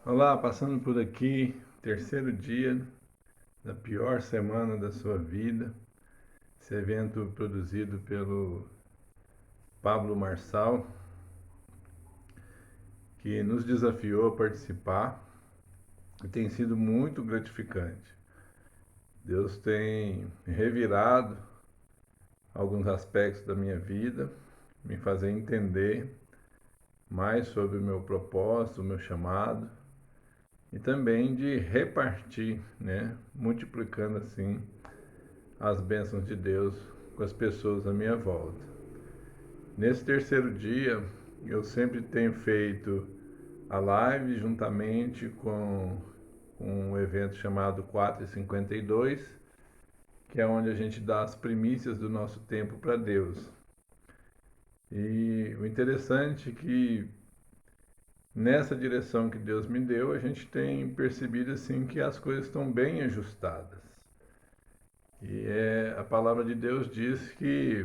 Olá, passando por aqui, terceiro dia da pior semana da sua vida. Esse evento produzido pelo Pablo Marçal, que nos desafiou a participar e tem sido muito gratificante. Deus tem revirado alguns aspectos da minha vida, me fazer entender mais sobre o meu propósito, o meu chamado e também de repartir, né, multiplicando assim as bênçãos de Deus com as pessoas à minha volta. Nesse terceiro dia, eu sempre tenho feito a live juntamente com um evento chamado 452, que é onde a gente dá as primícias do nosso tempo para Deus. E o interessante é que nessa direção que Deus me deu, a gente tem percebido assim que as coisas estão bem ajustadas. A palavra de Deus diz que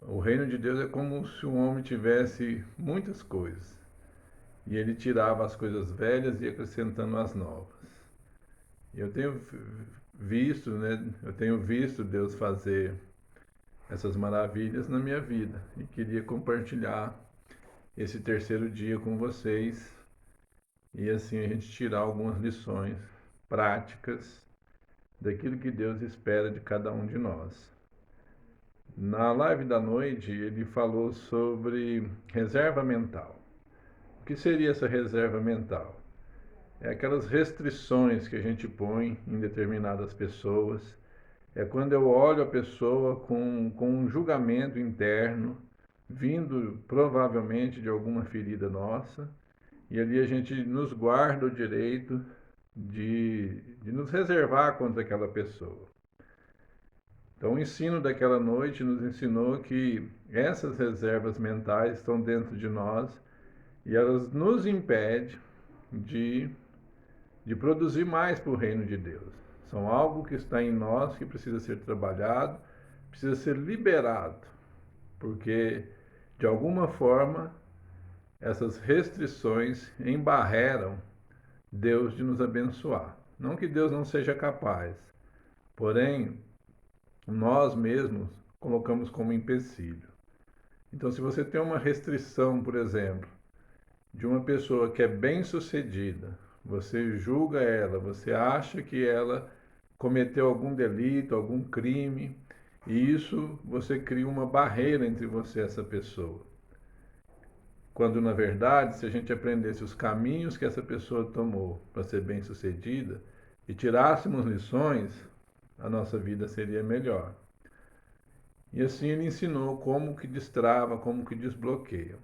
o reino de Deus é como se um homem tivesse muitas coisas e ele tirava as coisas velhas e ia acrescentando as novas. E eu tenho visto, né? Eu tenho visto Deus fazer essas maravilhas na minha vida e queria compartilhar esse terceiro dia com vocês e assim a gente tirar algumas lições práticas daquilo que Deus espera de cada um de nós. Na live da noite, ele falou sobre reserva mental. O que seria essa reserva mental? É aquelas restrições que a gente põe em determinadas pessoas. É quando eu olho a pessoa com um julgamento interno, vindo provavelmente de alguma ferida nossa, e ali a gente nos guarda o direito de nos reservar contra aquela pessoa. Então, o ensino daquela noite nos ensinou que essas reservas mentais estão dentro de nós e elas nos impedem de, de produzir mais para o reino de Deus. São algo que está em nós que precisa ser trabalhado, precisa ser liberado, porque de alguma forma essas restrições embarreram Deus de nos abençoar. Não que Deus não seja capaz, porém nós mesmos colocamos como empecilho. Então, se você tem uma restrição, por exemplo, de uma pessoa que é bem-sucedida, você julga ela, você acha que ela cometeu algum delito, algum crime, e isso você cria uma barreira entre você e essa pessoa. Quando na verdade, se a gente aprendesse os caminhos que essa pessoa tomou para ser bem-sucedida e tirássemos lições, a nossa vida seria melhor. E assim ele ensinou como que destrava, como que desbloqueia.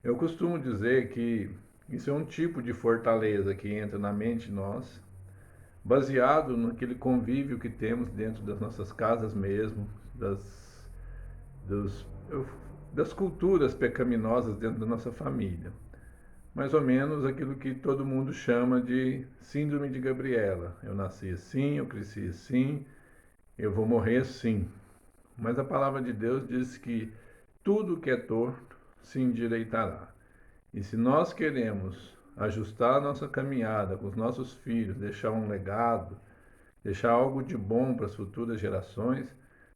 Eu costumo dizer que isso é um tipo de fortaleza que entra na mente de nós, baseado naquele convívio que temos dentro das nossas casas mesmo, dos, das culturas pecaminosas dentro da nossa família. Mais ou menos aquilo que todo mundo chama de síndrome de Gabriela. Eu nasci assim, eu cresci assim, eu vou morrer assim. Mas a palavra de Deus diz que tudo que é torto se endireitará. E se nós queremos ajustar a nossa caminhada com os nossos filhos, deixar um legado, deixar algo de bom para as futuras gerações,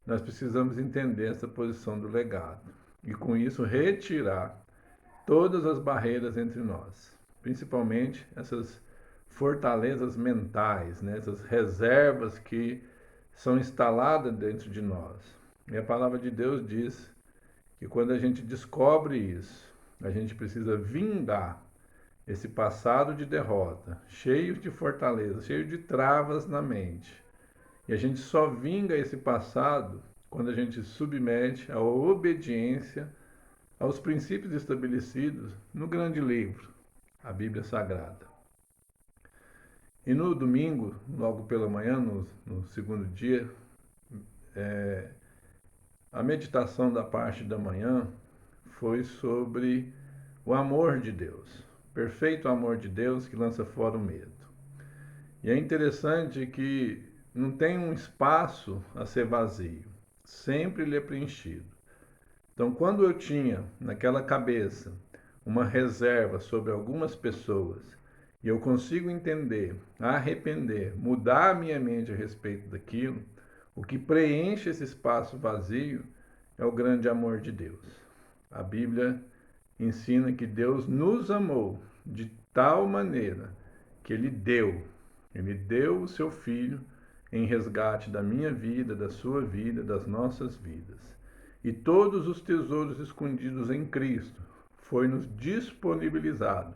nós precisamos entender essa posição do legado. E com isso retirar todas as barreiras entre nós, principalmente essas fortalezas mentais, né? Essas reservas que são instaladas dentro de nós. E a palavra de Deus diz que quando a gente descobre isso, a gente precisa vingar esse passado de derrota, cheio de fortaleza, cheio de travas na mente. E a gente só vinga esse passado quando a gente submete a obediência aos princípios estabelecidos no grande livro, a Bíblia Sagrada. E no domingo, logo pela manhã, no segundo dia, a meditação da parte da manhã foi sobre o amor de Deus, perfeito amor de Deus que lança fora o medo. E é interessante que não tem um espaço a ser vazio, sempre ele é preenchido. Então, quando eu tinha naquela cabeça uma reserva sobre algumas pessoas, e eu consigo entender, arrepender, mudar a minha mente a respeito daquilo, o que preenche esse espaço vazio é o grande amor de Deus. A Bíblia ensina que Deus nos amou de tal maneira que Ele deu o seu Filho em resgate da minha vida, da sua vida, das nossas vidas. E todos os tesouros escondidos em Cristo foi-nos disponibilizado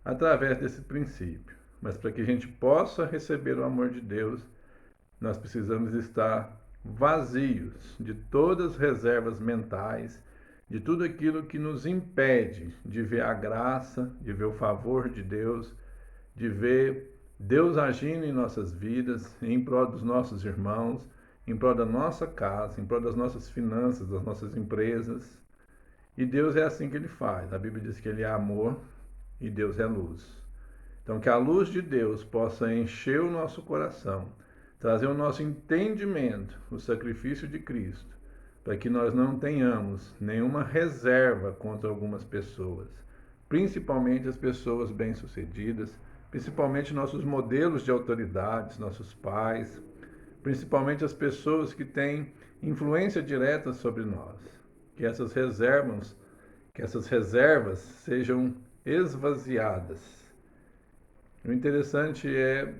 através desse princípio. Mas para que a gente possa receber o amor de Deus, nós precisamos estar vazios de todas as reservas mentais, de tudo aquilo que nos impede de ver a graça, de ver o favor de Deus, de ver Deus agindo em nossas vidas, em prol dos nossos irmãos, em prol da nossa casa, em prol das nossas finanças, das nossas empresas. E Deus é assim que Ele faz. A Bíblia diz que Ele é amor e Deus é luz. Então, que a luz de Deus possa encher o nosso coração, trazer o nosso entendimento, o sacrifício de Cristo, para que nós não tenhamos nenhuma reserva contra algumas pessoas, principalmente as pessoas bem-sucedidas, principalmente nossos modelos de autoridades, nossos pais, principalmente as pessoas que têm influência direta sobre nós. Que essas reservas sejam esvaziadas. O interessante é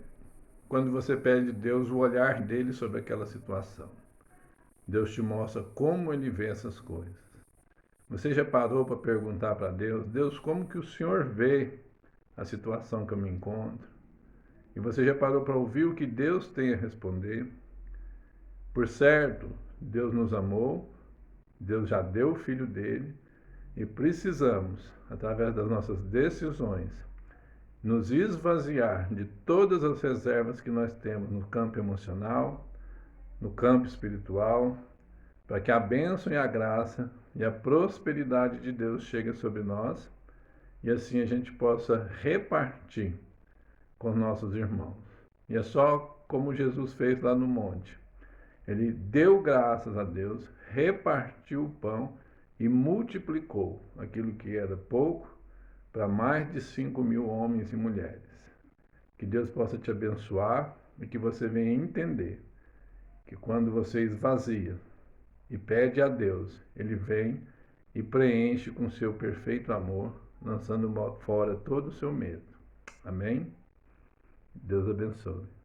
quando você pede a Deus o olhar dele sobre aquela situação. Deus te mostra como ele vê essas coisas. Você já parou para perguntar para Deus, Deus, como que o Senhor vê a situação que eu me encontro? E você já parou para ouvir o que Deus tem a responder? Por certo, Deus nos amou, Deus já deu o Filho dele, e precisamos, através das nossas decisões, nos esvaziar de todas as reservas que nós temos no campo emocional, no campo espiritual, para que a bênção e a graça e a prosperidade de Deus cheguem sobre nós e assim a gente possa repartir com os nossos irmãos. E é só como Jesus fez lá no monte. Ele deu graças a Deus, repartiu o pão e multiplicou aquilo que era pouco para mais de 5.000 homens e mulheres. Que Deus possa te abençoar e que você venha entender que quando você esvazia e pede a Deus, Ele vem e preenche com seu perfeito amor, lançando fora todo o seu medo. Amém? Deus abençoe.